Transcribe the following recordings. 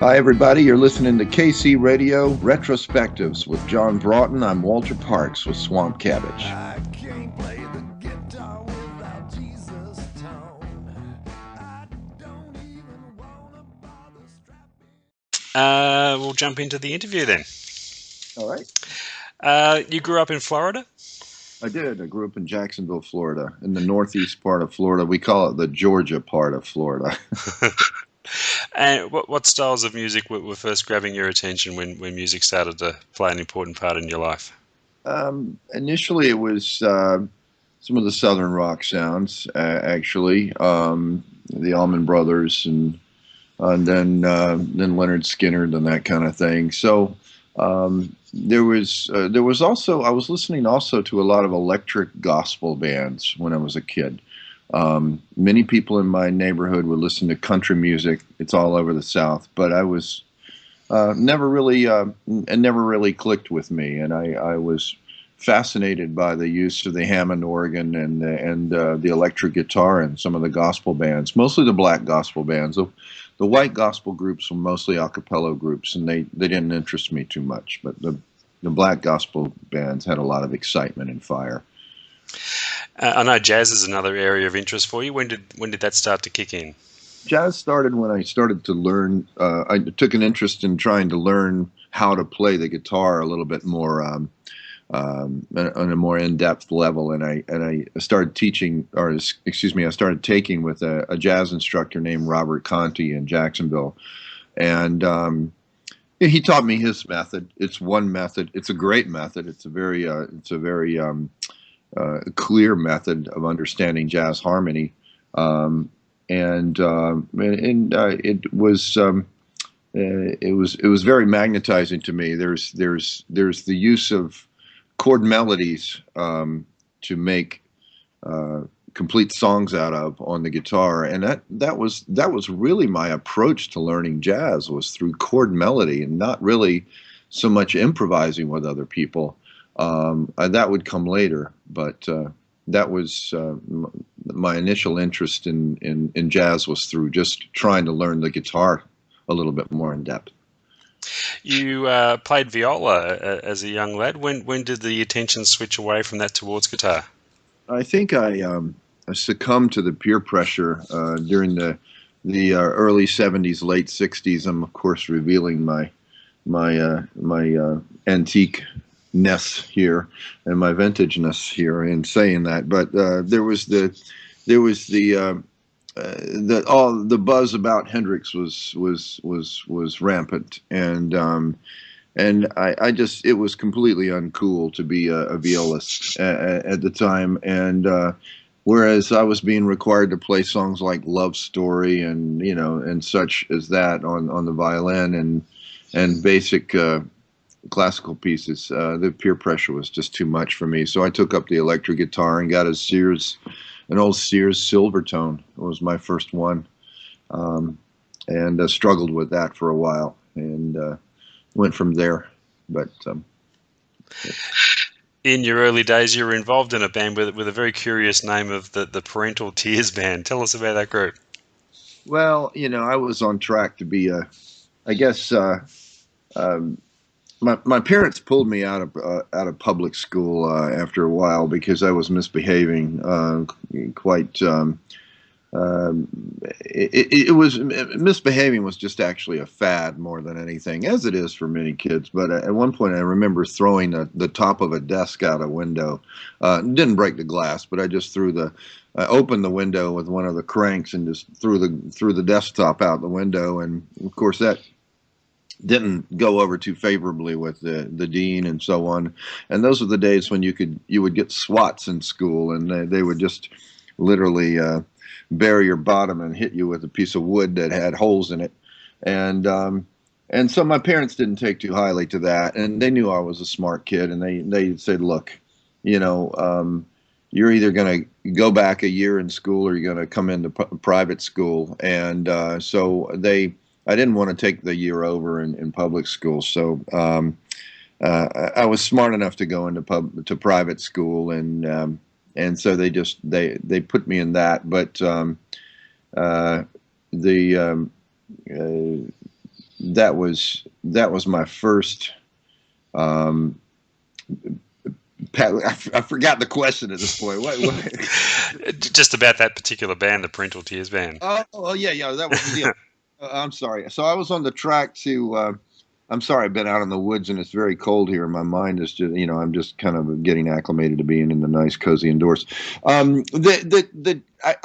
Hi, everybody. You're listening to KC Radio Retrospectives with John Broughton. I'm Walter Parks with Swamp Cabbage. I can't play the guitar without Jesus' tone. I don't even wanna bother strapping. We'll jump into the interview then. All right. You grew up in Florida? I did. I grew up in Jacksonville, Florida, in the northeast part of Florida. We call it the Georgia part of Florida. And what styles of music were first grabbing your attention when music started to play an important part in your life? Initially, it was some of the Southern rock sounds, actually, the Allman Brothers, and then Leonard Skinner and that kind of thing. So there was also, I was listening also to a lot of electric gospel bands when I was a kid. Many people in my neighborhood would listen to country music. It's all over the South, but I was never really clicked with me, and I was fascinated by the use of the Hammond organ and the electric guitar in some of the gospel bands, mostly the black gospel bands. The white gospel groups were mostly a cappella groups, and they didn't interest me too much. But the black gospel bands had a lot of excitement and fire. I know jazz is another area of interest for you. When did that start to kick in? Jazz started when I started to learn. I took an interest in trying to learn how to play the guitar a little bit more on a more in-depth level, and I started teaching, or excuse me, I started taking with a jazz instructor named Robert Conti in Jacksonville, and he taught me his method. It's one method. It's a great method. It's a very clear method of understanding jazz harmony, and it was very magnetizing to me. There's the use of chord melodies to make complete songs out of on the guitar, and that was really my approach to learning jazz, was through chord melody and not really so much improvising with other people. That would come later, but that was my initial interest in jazz, was through just trying to learn the guitar a little bit more in depth. You played viola as a young lad. When did the attention switch away from that towards guitar? I think I succumbed to the peer pressure during the early '70s, late '60s. I'm of course revealing my antique-ness here and my vintageness here in saying that, but there was the buzz about Hendrix was rampant, and I just, it was completely uncool to be a violist at the time, and whereas I was being required to play songs like Love Story and such as that on the violin and basic classical pieces, the peer pressure was just too much for me. So I took up the electric guitar and got an old Sears Silvertone. It was my first one, and struggled with that for a while, and went from there. But in your early days, you were involved in a band with a very curious name of the Parental Tears Band. Tell us about that group. Well, I was on track to be I guess. My parents pulled me out of public school after a while because I was misbehaving quite. Misbehaving was just actually a fad more than anything, as it is for many kids. But at one point, I remember throwing the top of a desk out a window. Didn't break the glass, but I just I opened the window with one of the cranks and just threw the desktop out the window. And of course, that didn't go over too favorably with the dean and so on. And those were the days when you would get SWATs in school, and they would just literally bury your bottom and hit you with a piece of wood that had holes in it. And so my parents didn't take too highly to that, and they knew I was a smart kid, and they said, look, you're either going to go back a year in school or you're going to come into private school. And so I didn't want to take the year over in public school, so I was smart enough to go into private school, and so they put me in that. But that was my first. Um, Pat, I forgot the question at this point. What? Just about that particular band, the Parental Tears band. Oh, yeah, yeah. That was the. I'm sorry. So I was on the track to. I'm sorry. I've been out in the woods and it's very cold here, and my mind is just. I'm just kind of getting acclimated to being in the nice, cozy indoors. I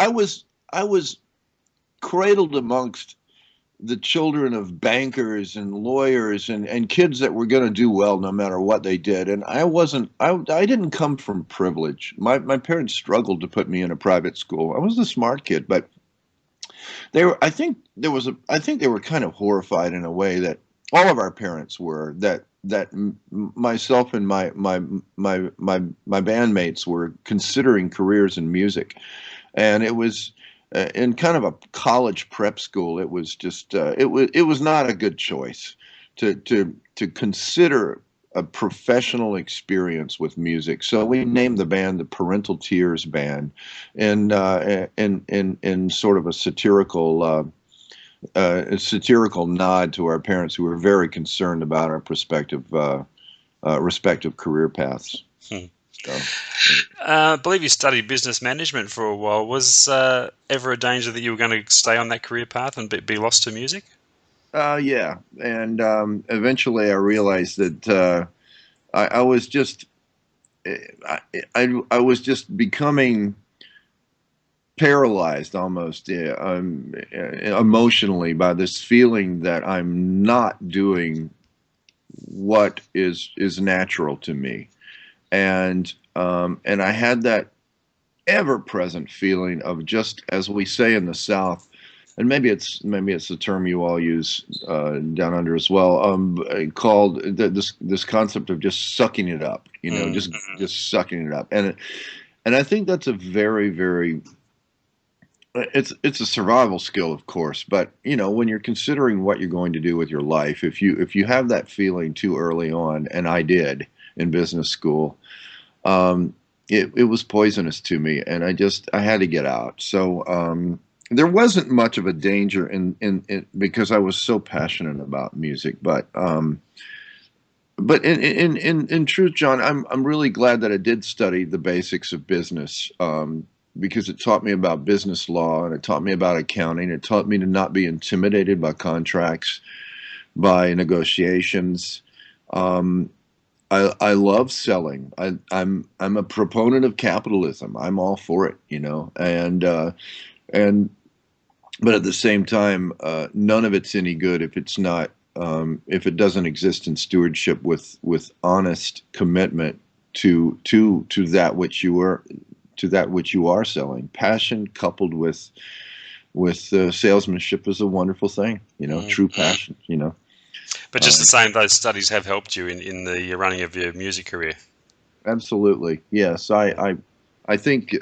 was cradled amongst the children of bankers and lawyers and kids that were going to do well no matter what they did. And I didn't come from privilege. My parents struggled to put me in a private school. I was the smart kid, but I think they were kind of horrified in a way that all of our parents were, that myself and my bandmates were considering careers in music. And it was, in kind of a college prep school, it was just it was not a good choice to consider a professional experience with music. So we named the band the Parental Tears Band, and in sort of a satirical nod to our parents, who were very concerned about our respective career paths. So. I believe you studied business management for a while. Was ever a danger that you were going to stay on that career path and be lost to music? Yeah, and eventually I realized that I was just I was just becoming paralyzed almost emotionally by this feeling that I'm not doing what is natural to me. And I had that ever-present feeling of, just as we say in the South, and maybe it's the term you all use down under as well, called this concept of just sucking it up, just sucking it up, and I think that's a very, very, it's a survival skill, of course, but when you're considering what you're going to do with your life, if you have that feeling too early on, and I did in business school. It was poisonous to me, and I had to get out. So there wasn't much of a danger in because I was so passionate about music. But in truth, John, I'm really glad that I did study the basics of business, because it taught me about business law, and it taught me about accounting. It taught me to not be intimidated by contracts, by negotiations. I love selling. I'm a proponent of capitalism. I'm all for it, and but at the same time, none of it's any good if it's not if it doesn't exist in stewardship with honest commitment to that which you are selling. Passion coupled with salesmanship is a wonderful thing, true passion, But just the same, those studies have helped you in the running of your music career. Absolutely, yes. I think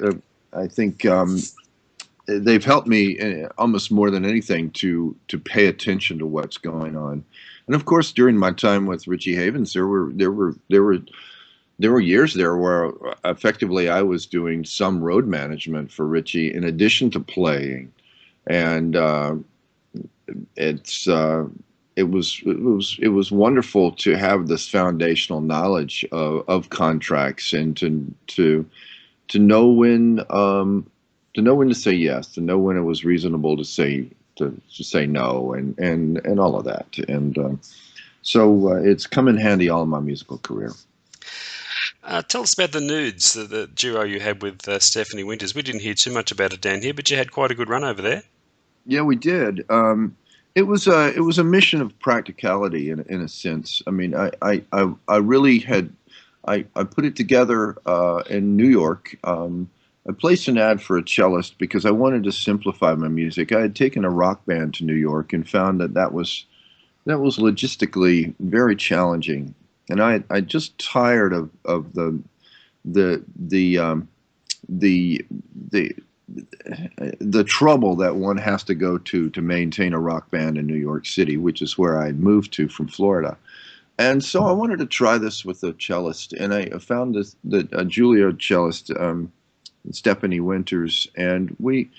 they've helped me almost more than anything to pay attention to what's going on. And of course, during my time with Richie Havens, there were years there where effectively I was doing some road management for Richie in addition to playing, and it was wonderful to have this foundational knowledge of contracts, and to know when to say yes, to know when it was reasonable to say no, and all of that, and so it's come in handy all of my musical career. Tell us about the Nudes, the duo you had with Stephanie Winters. We didn't hear too much about it down here, but you had quite a good run over there. Yeah, we did. It was a mission of practicality in a sense. I mean, I really had I put it together in New York. I placed an ad for a cellist because I wanted to simplify my music. I had taken a rock band to New York and found that was logistically very challenging, and I just tired of the trouble that one has to go to maintain a rock band in New York City, which is where I moved to from Florida. And so I wanted to try this with a cellist, and I found a Juilliard cellist, Stephanie Winters, and we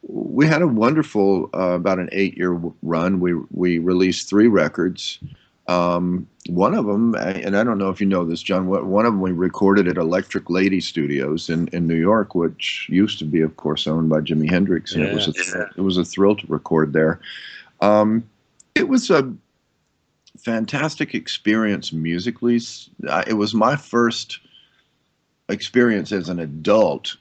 We had a wonderful about an 8-year run. We released 3 records. One of them, and I don't know if you know this, John. One of them we recorded at Electric Lady Studios in New York, which used to be, of course, owned by Jimi Hendrix, and Yeah. it was a thrill to record there. Um, it was a fantastic experience musically. It was my first experience as an adult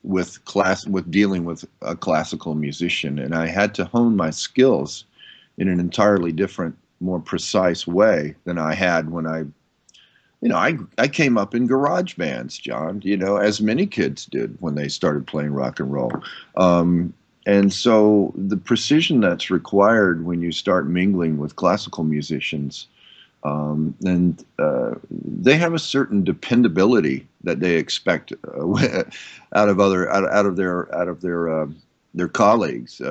with dealing with a classical musician, and I had to hone my skills in an entirely different, more precise way than I had when I came up in garage bands, John, as many kids did when they started playing rock and roll. And so the precision that's required when you start mingling with classical musicians, and they have a certain dependability that they expect out of their colleagues,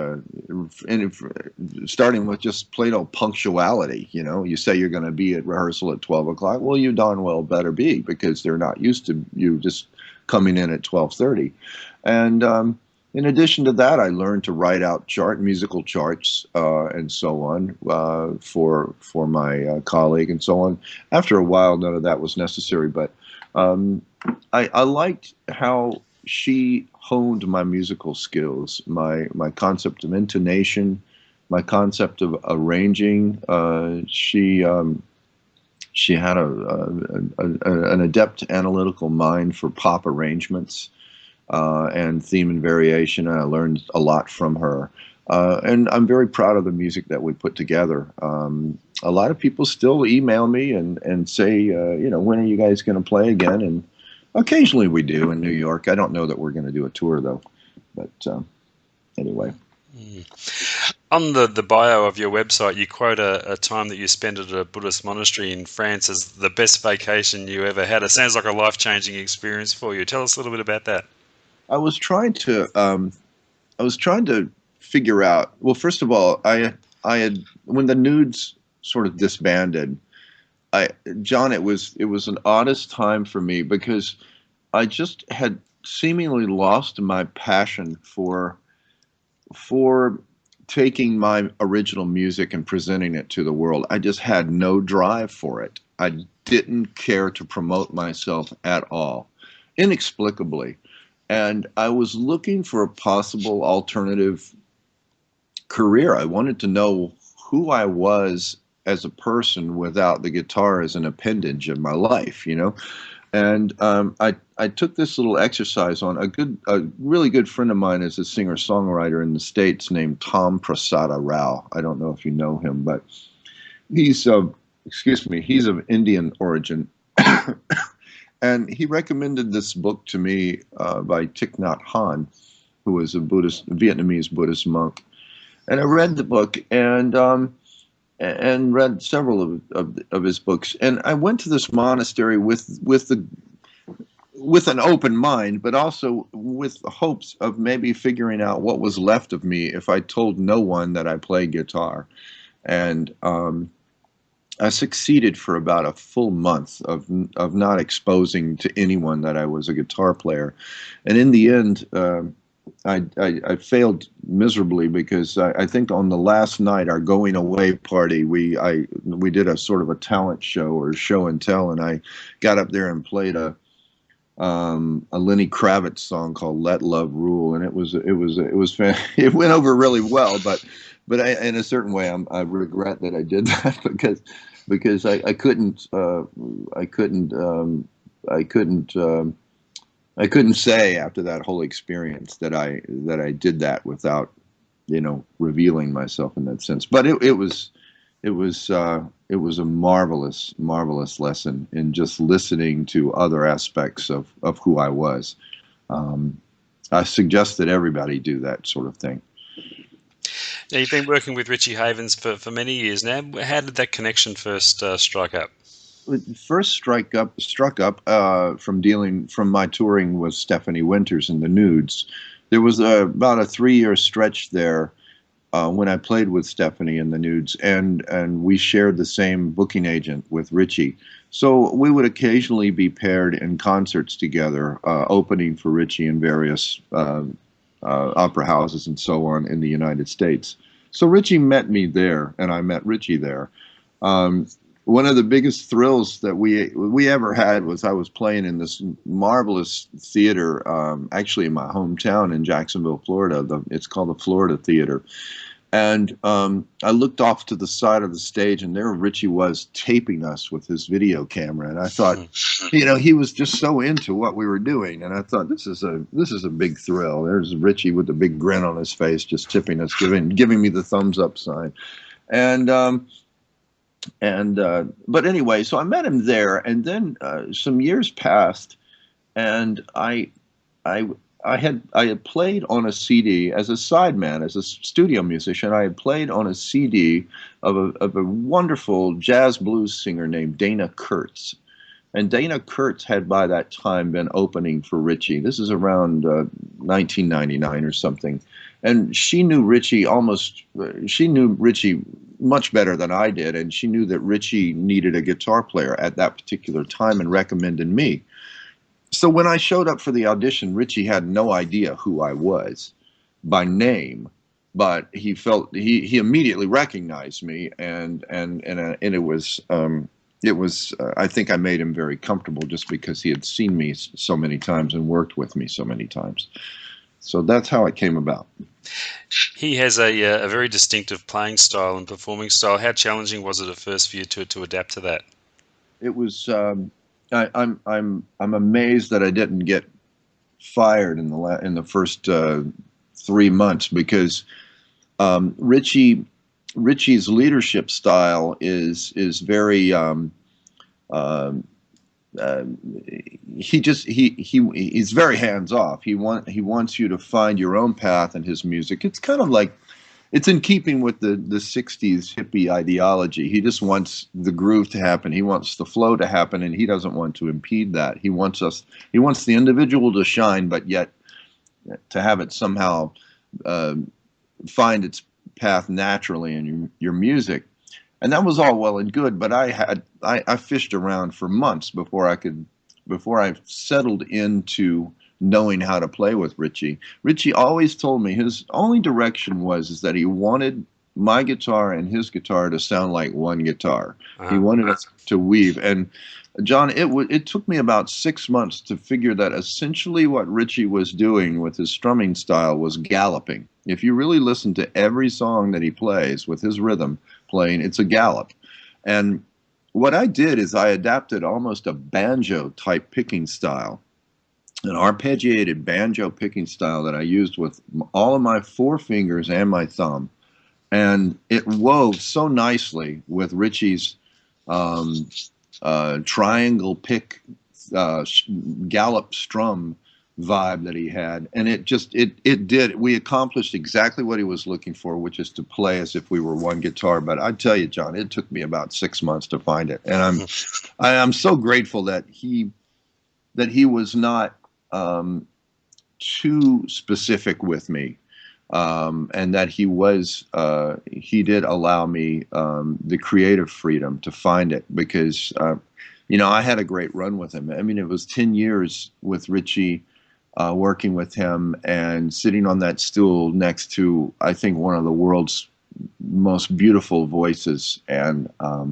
starting with just plain old punctuality. You say you're going to be at rehearsal at 12 o'clock. Well, you darn well better be, because they're not used to you just coming in at 12:30. And in addition to that, I learned to write out musical charts, and so on, for my colleague and so on. After a while, none of that was necessary, but I liked how she honed my musical skills, my concept of intonation, my concept of arranging. She had an adept analytical mind for pop arrangements, and theme and variation. And I learned a lot from her. And I'm very proud of the music that we put together. A lot of people still email me and say, when are you guys going to play again? And occasionally we do in New York. I don't know that we're going to do a tour, though. But anyway. On the bio of your website, you quote a time that you spent at a Buddhist monastery in France as the best vacation you ever had. It sounds like a life-changing experience for you. Tell us a little bit about that. I was trying to figure out. Well, first of all, I had, when the Nudes sort of disbanded, John, it was an oddest time for me, because I just had seemingly lost my passion for taking my original music and presenting it to the world. I just had no drive for it. I didn't care to promote myself at all, inexplicably. And I was looking for a possible alternative career. I wanted to know who I was as a person without the guitar as an appendage of my life, And I took this little exercise on a really good friend of mine is a singer-songwriter in the States named Tom Prasada Rao. I don't know if you know him, but he's of Indian origin. And he recommended this book to me by Thich Nhat Hanh, who was a Vietnamese Buddhist monk. And I read the book and read several of his books. And I went to this monastery with an open mind, but also with the hopes of maybe figuring out what was left of me if I told no one that I played guitar. And I succeeded for about a full month of not exposing to anyone that I was a guitar player. And in the end, I failed miserably, because I think on the last night, our going away party, we did a sort of a talent show or show and tell, and I got up there and played a Lenny Kravitz song called "Let Love Rule," and it went over really well, but in a certain way, I regret that I did that, because I couldn't say after that whole experience that I did that without revealing myself in that sense. But it was a marvelous lesson in just listening to other aspects of who I was. I suggest that everybody do that sort of thing. Now, you've been working with Richie Havens for many years now. How did that connection first strike up? It first struck up from my touring with Stephanie Winters and the Nudes. There was about a 3-year stretch there when I played with Stephanie and the Nudes, and we shared the same booking agent with Richie. So we would occasionally be paired in concerts together, opening for Richie in various opera houses and so on in the United States. So Richie met me there, and I met Richie there. One of the biggest thrills that we ever had was I was playing in this marvelous theater, actually in my hometown in Jacksonville, Florida. It's called the Florida Theater. And I looked off to the side of the stage, and there Richie was taping us with his video camera. And I thought, he was just so into what we were doing. And I thought, this is a big thrill. There's Richie with a big grin on his face, just tipping us, giving me the thumbs up sign. But anyway, so I met him there, and then some years passed, and I had played on a CD as a sideman, as a studio musician. I had played on a CD of a wonderful jazz blues singer named Dana Kurtz. And Dana Kurtz had by that time been opening for Richie. This is around 1999 or something. And she knew Richie much better than I did. And she knew that Richie needed a guitar player at that particular time and recommended me. So when I showed up for the audition, Richie had no idea who I was by name, but he immediately recognized me, and it was I think I made him very comfortable just because he had seen me so many times and worked with me so many times. So that's how it came about. He has a very distinctive playing style and performing style. How challenging was it at first for you to adapt to that? It was. I'm amazed that I didn't get fired in the first 3 months, because Richie's leadership style is very he's very hands off. He wants you to find your own path in his music. It's kind of like, it's in keeping with the 60s hippie ideology. He just wants the groove to happen. He wants the flow to happen, and he doesn't want to impede that. He wants the individual to shine, but yet to have it somehow find its path naturally in your music. And that was all well and good, but I fished around for months before I settled into knowing how to play with Richie. Richie always told me his only direction is that he wanted my guitar and his guitar to sound like one guitar. He wanted us to weave. And John, it took me about 6 months to figure that essentially what Richie was doing with his strumming style was galloping. If you really listen to every song that he plays with his rhythm playing, it's a gallop. And what I did is I adapted almost a banjo type picking style, an arpeggiated banjo picking style that I used with all of my 4 fingers and my thumb. And it wove so nicely with Richie's triangle pick gallop strum vibe that he had. And we accomplished exactly what he was looking for, which is to play as if we were one guitar. But I tell you, John, it took me about 6 months to find it. And I'm so grateful that he was not too specific with me, and that he did allow me the creative freedom to find it, because I had a great run with him. I mean, it was 10 years with Richie, working with him and sitting on that stool next to, I think, one of the world's most beautiful voices. And I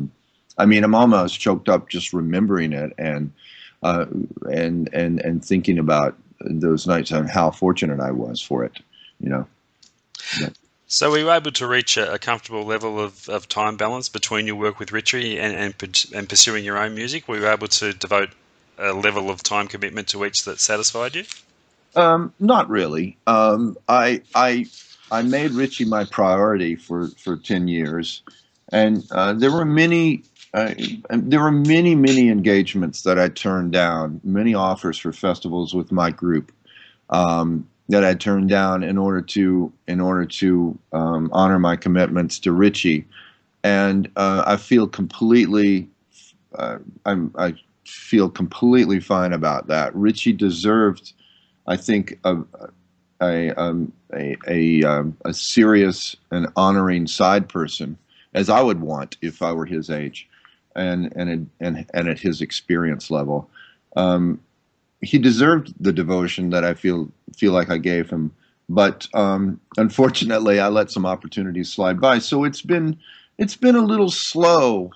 mean, I'm almost choked up just remembering it and thinking about those nights and how fortunate I was for it, But. So were you able to reach a comfortable level of time balance between your work with Richie and pursuing your own music? Were you able to devote a level of time commitment to each that satisfied you? Not really. I made Richie my priority for 10 years, and there were many engagements that I turned down, many offers for festivals with my group that I turned down in order to honor my commitments to Richie. And I feel completely fine about that. Richie deserved, I think, a serious and honoring side person, as I would want if I were his age, and at his experience level. He deserved the devotion that I feel like I gave him but unfortunately, I let some opportunities slide by. So it's been a little slow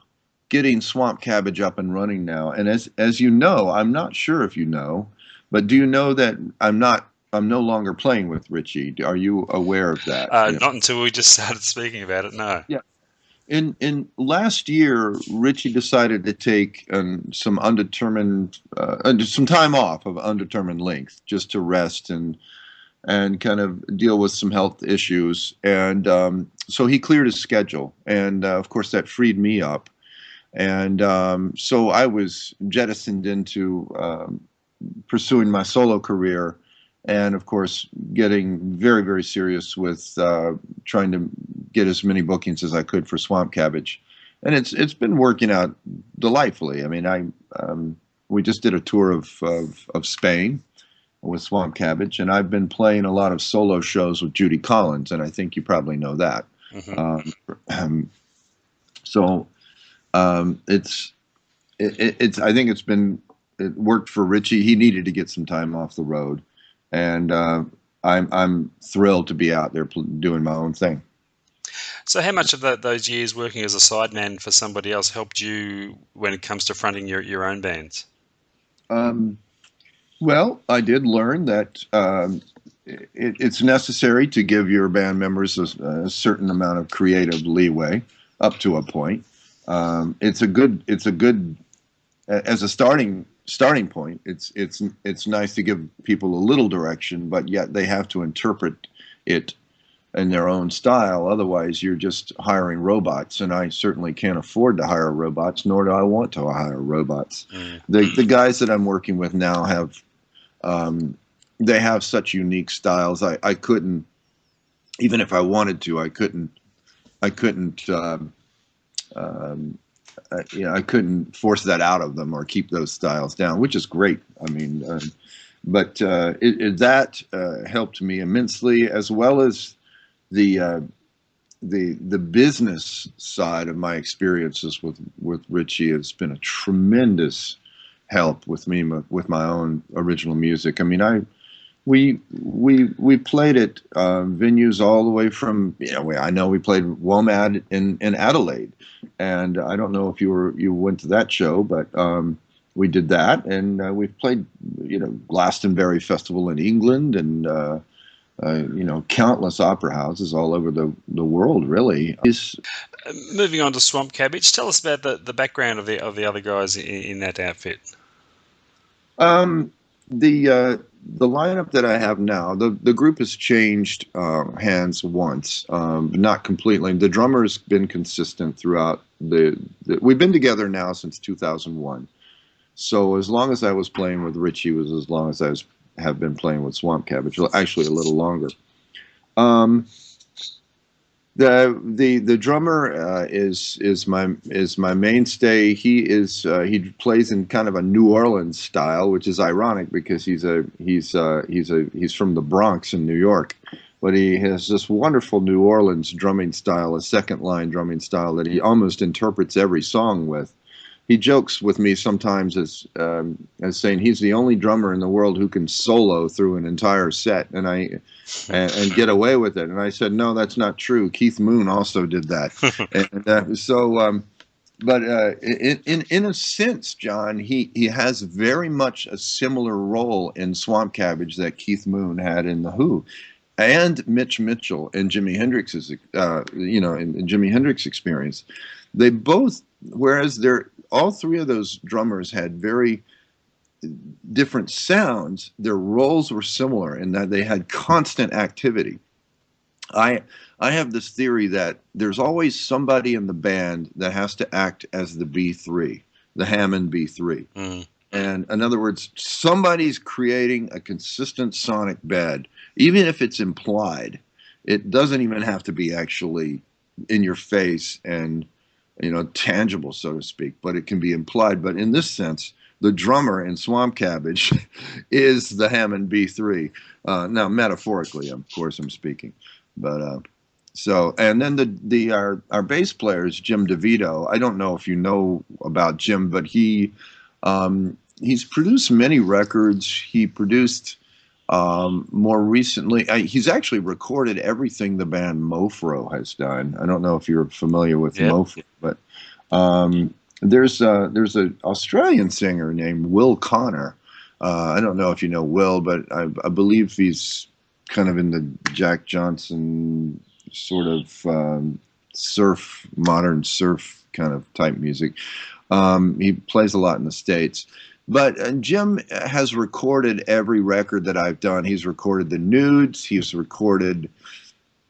getting Swamp Cabbage up and running now. And as you know, I'm not sure if you know, but do you know that I'm no longer playing with Richie? Are you aware of that? Yeah. Not until we just started speaking about it. No. Yeah. In last year, Richie decided to take some time off of undetermined length, just to rest and kind of deal with some health issues. And so he cleared his schedule, and of course that freed me up. And so I was jettisoned into pursuing my solo career, and of course getting very, very serious with trying to get as many bookings as I could for Swamp Cabbage. And it's been working out delightfully. I mean, we just did a tour of Spain with Swamp Cabbage, and I've been playing a lot of solo shows with Judy Collins, and I think you probably know that. So it's I think it worked for Richie. He needed to get some time off the road, and I'm thrilled to be out there doing my own thing. So how much of those years working as a sideman for somebody else helped you when it comes to fronting your own bands? Well, I did learn that it's necessary to give your band members a certain amount of creative leeway up to a point. It's a good as a starting point. It's nice to give people a little direction, but yet they have to interpret it in their own style. Otherwise, you're just hiring robots, and I certainly can't afford to hire robots, nor do I want to hire robots. The guys that I'm working with now have they have such unique styles. I couldn't, even if I wanted to, I couldn't I couldn't force that out of them or keep those styles down, which is great. I mean, but that helped me immensely, as well as the business side of my experiences with Richie has been a tremendous help with me with my own original music. I mean, we played at venues all the way from, I know we played WOMAD in Adelaide, and I don't know if you went to that show, but we did that, and we've played Glastonbury Festival in England, and countless opera houses all over the world, really. Moving on to Swamp Cabbage, tell us about the background of the other guys in that outfit. The lineup that I have now, the group has changed hands once, but not completely. The drummer's been consistent throughout we've been together now since 2001. So as long as I was playing with Richie was as long as I have been playing with Swamp Cabbage, actually a little longer. The drummer is my mainstay. He plays in kind of a New Orleans style, which is ironic because he's from the Bronx in New York, but he has this wonderful New Orleans drumming style, a second line drumming style that he almost interprets every song with. He jokes with me sometimes as saying he's the only drummer in the world who can solo through an entire set and get away with it. And I said, no, that's not true. Keith Moon also did that. In a sense, John, he has very much a similar role in Swamp Cabbage that Keith Moon had in The Who, and Mitch Mitchell and Jimi Hendrix's in Jimi Hendrix Experience. They both, whereas all three of those drummers had very different sounds, their roles were similar in that they had constant activity. I have this theory that there's always somebody in the band that has to act as the B3, the Hammond B3. And in other words, somebody's creating a consistent sonic bed, even if it's implied. It doesn't even have to be actually in your face and tangible, so to speak, but it can be implied. But in this sense, the drummer in Swamp Cabbage is the Hammond B3. Now, metaphorically, of course, I'm speaking. But and then our bass player is Jim DeVito. I don't know if you know about Jim, but he's produced many records. He produced More recently, he's actually recorded everything the band Mofro has done. I don't know if you're familiar with Yep. Mofro, but there's a Australian singer named Will Connor. I don't know if you know Will, but I believe he's kind of in the Jack Johnson sort of modern surf kind of type music. He plays a lot in the States. But Jim has recorded every record that I've done. He's recorded the Nudes. He's recorded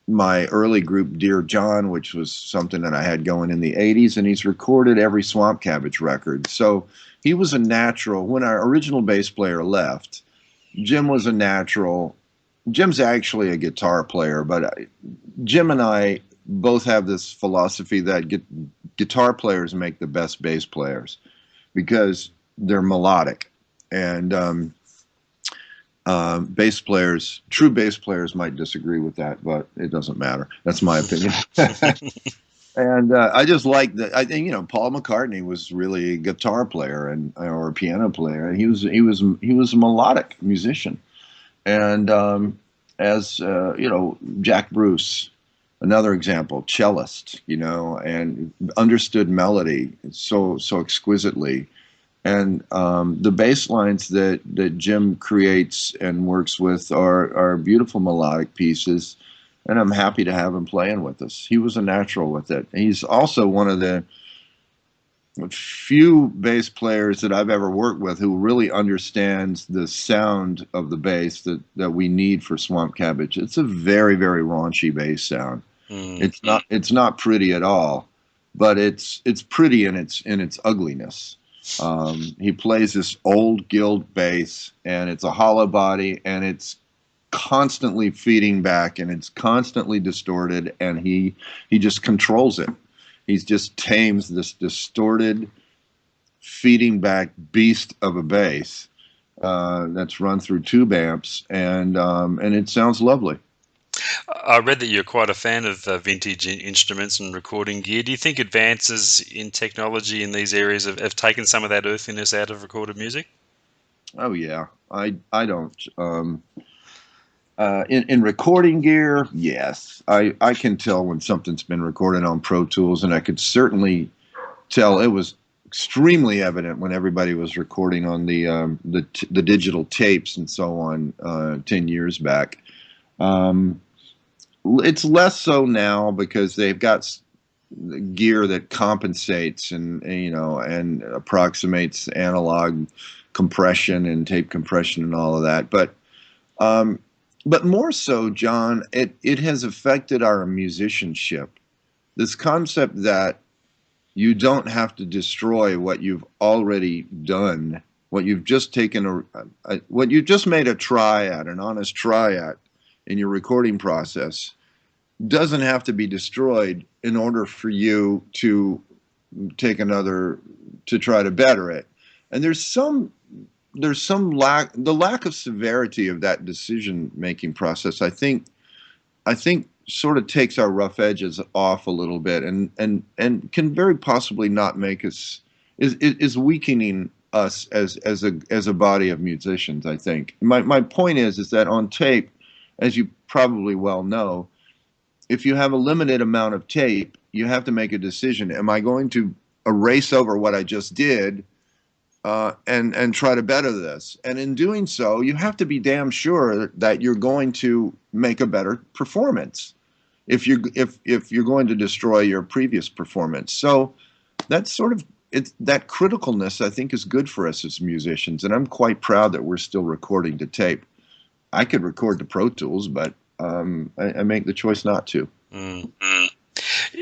my early group, Dear John, which was something that I had going in the 80s. And he's recorded every Swamp Cabbage record. So he was a natural. When our original bass player left, Jim was a natural. Jim's actually a guitar player, but Jim and I both have this philosophy that guitar players make the best bass players because they're melodic, and true bass players might disagree with that, but it doesn't matter. That's my opinion. And I just like that. I think Paul McCartney was really a guitar player or a piano player, and he was a melodic musician. And as Jack Bruce, another example, cellist, and understood melody so exquisitely. And the bass lines that Jim creates and works with are beautiful melodic pieces, and I'm happy to have him playing with us. He was a natural with it. He's also one of the few bass players that I've ever worked with who really understands the sound of the bass that we need for Swamp Cabbage. It's a very, very raunchy bass sound. It's not pretty at all, but it's pretty in its ugliness. He plays this old Guild bass, and it's a hollow body, and it's constantly feeding back, and it's constantly distorted, and he just controls it. He just tames this distorted, feeding back beast of a bass that's run through tube amps, and it sounds lovely. I read that you're quite a fan of vintage instruments and recording gear. Do you think advances in technology in these areas have taken some of that earthiness out of recorded music? Oh yeah, I don't. In recording gear, yes, I can tell when something's been recorded on Pro Tools, and I could certainly tell it was extremely evident when everybody was recording on the digital tapes and so on 10 years back. It's less so now because they've got gear that compensates and approximates analog compression and tape compression and all of that. But more so, John, it has affected our musicianship. This concept that you don't have to destroy what you've already done, what you've just taken what you just made a try at, an honest try at in your recording process, doesn't have to be destroyed in order for you to take another to try to better it. And there's some lack of severity of that decision making process. I think sort of takes our rough edges off a little bit, and can very possibly not make us is weakening us as a body of musicians. I think my point is that on tape, as you probably well know, if you have a limited amount of tape, you have to make a decision. Am I going to erase over what I just did and try to better this? And in doing so, you have to be damn sure that you're going to make a better performance if you're going to destroy your previous performance. So that's sort of that criticalness, I think, is good for us as musicians. And I'm quite proud that we're still recording to tape. I could record to Pro Tools, but I make the choice not to.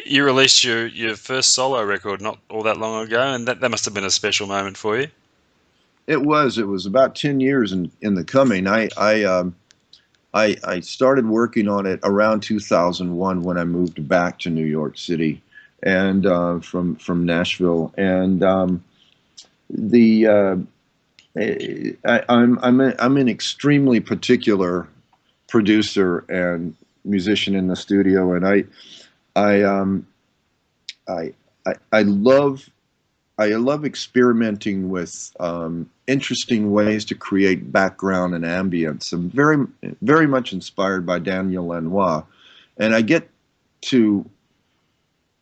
You released your first solo record not all that long ago, and that must have been a special moment for you. It was about 10 years in the coming. I started working on it around 2001 when I moved back to New York City, and from Nashville, and I'm an extremely particular producer and musician in the studio, and I love I love experimenting with interesting ways to create background and ambience. I'm very much inspired by Daniel Lanois, and I get to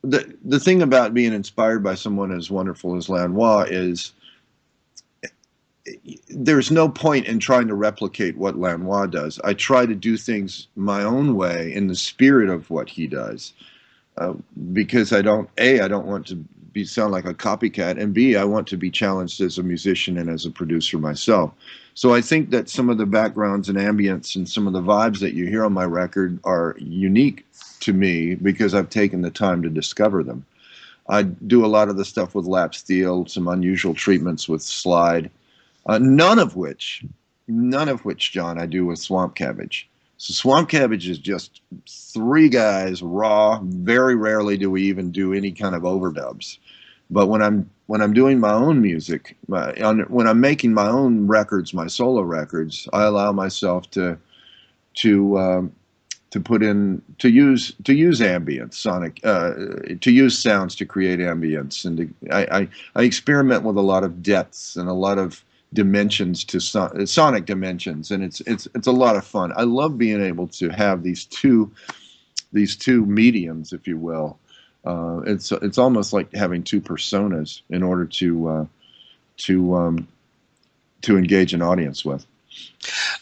the thing about being inspired by someone as wonderful as Lanois is there's no point in trying to replicate what Lanois does. I try to do things my own way in the spirit of what he does, because I don't want to sound like a copycat, and B, I want to be challenged as a musician and as a producer myself. So I think that some of the backgrounds and ambience and some of the vibes that you hear on my record are unique to me because I've taken the time to discover them. I do a lot of the stuff with lap steel, some unusual treatments with slide, none of which, John, I do with Swamp Cabbage. So Swamp Cabbage is just three guys raw. Very rarely do we even do any kind of overdubs. But when I'm doing my own music, when I'm making my own records, my solo records, I allow myself to put in to use ambience, sonic, to use sounds to create ambience, and I experiment with a lot of depths and a lot of dimensions to sonic dimensions, and it's a lot of fun. I love being able to have these two mediums, if you will. It's almost like having two personas in order to engage an audience with.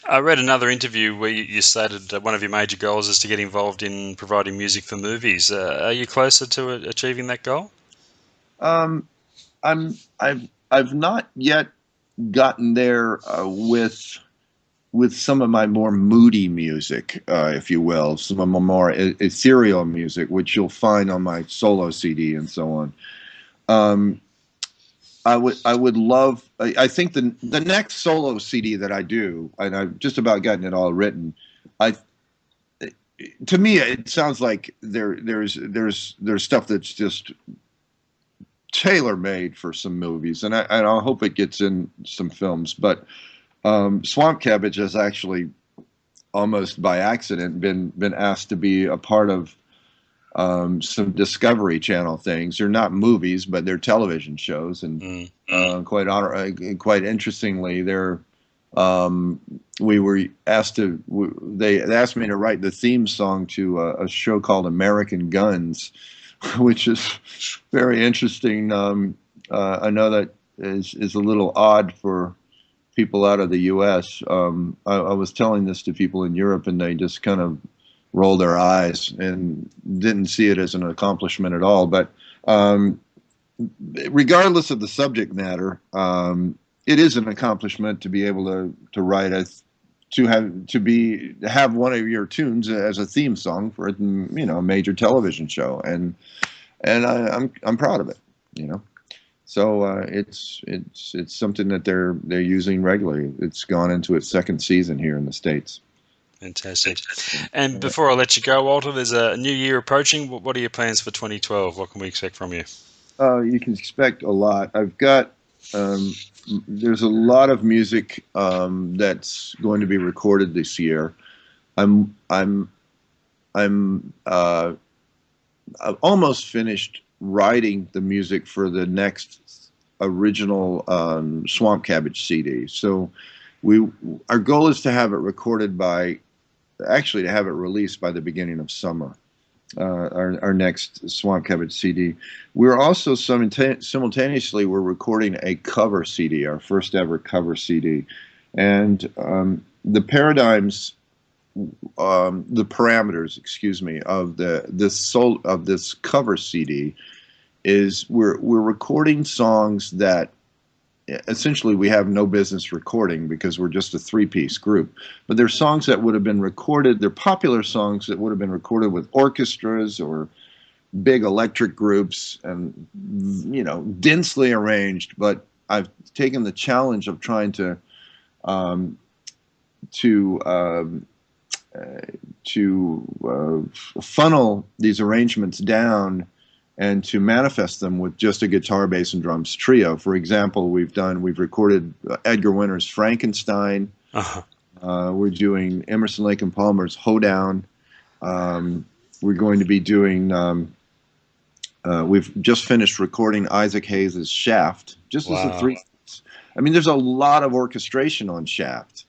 I read another interview where you stated one of your major goals is to get involved in providing music for movies. Are you closer to achieving that goal? I've not yet gotten there with some of my more moody music, if you will, some of my more ethereal music, which you'll find on my solo CD and so on. I would love. I think the next solo CD that I do, and I've just about gotten it all written. To me, it sounds like there's stuff that's just tailor made for some movies, and I hope it gets in some films. But Swamp Cabbage has actually almost by accident been asked to be a part of some Discovery Channel things. They're not movies, but they're television shows, and quite interestingly, they're we were asked to. They asked me to write the theme song to a show called American Guns, which is very interesting. I know that is a little odd for people out of the U.S. I was telling this to people in Europe, and they just kind of rolled their eyes and didn't see it as an accomplishment at all. But regardless of the subject matter, it is an accomplishment to be able to write have one of your tunes as a theme song for a major television show, and I'm proud of it. So it's something that they're using regularly. It's gone into its second season here in the States. Fantastic. And before I let you go, Walter, there's a new year approaching. What are your plans for 2012? What can we expect from you? You can expect a lot. I've got there's a lot of music that's going to be recorded this year. I've almost finished writing the music for the next original Swamp Cabbage CD. So our goal is to have it recorded to have it released by the beginning of summer. Our next Swamp Cabbage CD. We're also simultaneously we're recording a cover CD, our first ever cover CD, and the parameters, excuse me, of this cover CD is we're recording songs that essentially we have no business recording because we're just a three-piece group. But they're songs that would have been recorded, they're popular songs that would have been recorded with orchestras or big electric groups and, densely arranged. But I've taken the challenge of trying to funnel these arrangements down and to manifest them with just a guitar, bass, and drums trio. For example, we've recorded Edgar Winter's Frankenstein. Uh-huh. We're doing Emerson, Lake and Palmer's Hoedown. We're going to be doing We've just finished recording Isaac Hayes' Shaft, just as a Wow. 3. I mean, there's a lot of orchestration on Shaft,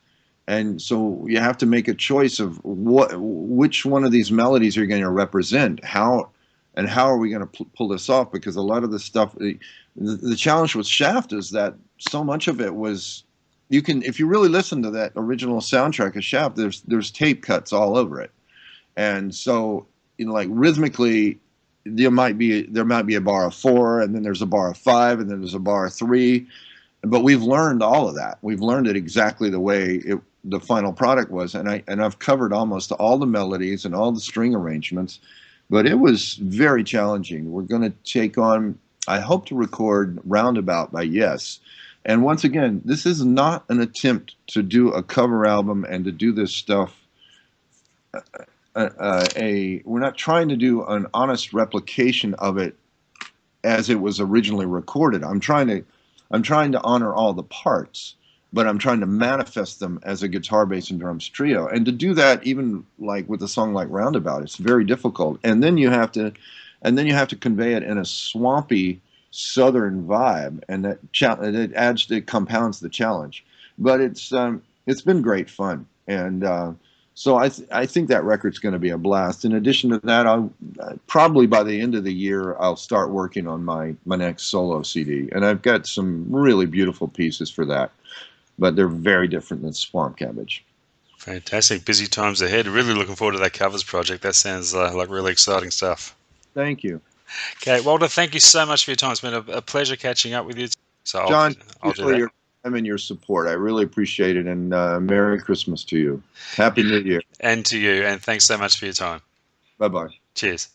and so you have to make a choice of which one of these melodies are you going to represent, how are we going to pull this off? Because a lot of the stuff, the challenge with Shaft is that so much of it was, you can, if you really listen to that original soundtrack of Shaft, there's tape cuts all over it, and so, you know, like rhythmically, there might be a bar of 4, and then there's a bar of 5, and then there's a bar of 3. But we've learned all of that. We've learned it exactly the way the final product was, and I've covered almost all the melodies and all the string arrangements. But it was very challenging. We're going to take on, I hope to record Roundabout by Yes. And once again, this is not an attempt to do a cover album and to do this stuff. We're not trying to do an honest replication of it as it was originally recorded. I'm trying to honor all the parts, but I'm trying to manifest them as a guitar, bass, and drums trio. And to do that, even like with a song like Roundabout, it's very difficult. And then you have to convey it in a swampy southern vibe, and it compounds the challenge. But it's been great fun, and so I think that record's going to be a blast. In addition to that, I'll probably by the end of the year I'll start working on my next solo CD, and I've got some really beautiful pieces for that, but they're very different than Swamp Cabbage. Fantastic. Busy times ahead. Really looking forward to that covers project. That sounds like really exciting stuff. Thank you. Okay, Walter, thank you so much for your time. It's been a pleasure catching up with you. So John, I'll do that. your time and your support. I really appreciate it, and Merry Christmas to you. Happy New Year. And to you, and thanks so much for your time. Bye-bye. Cheers.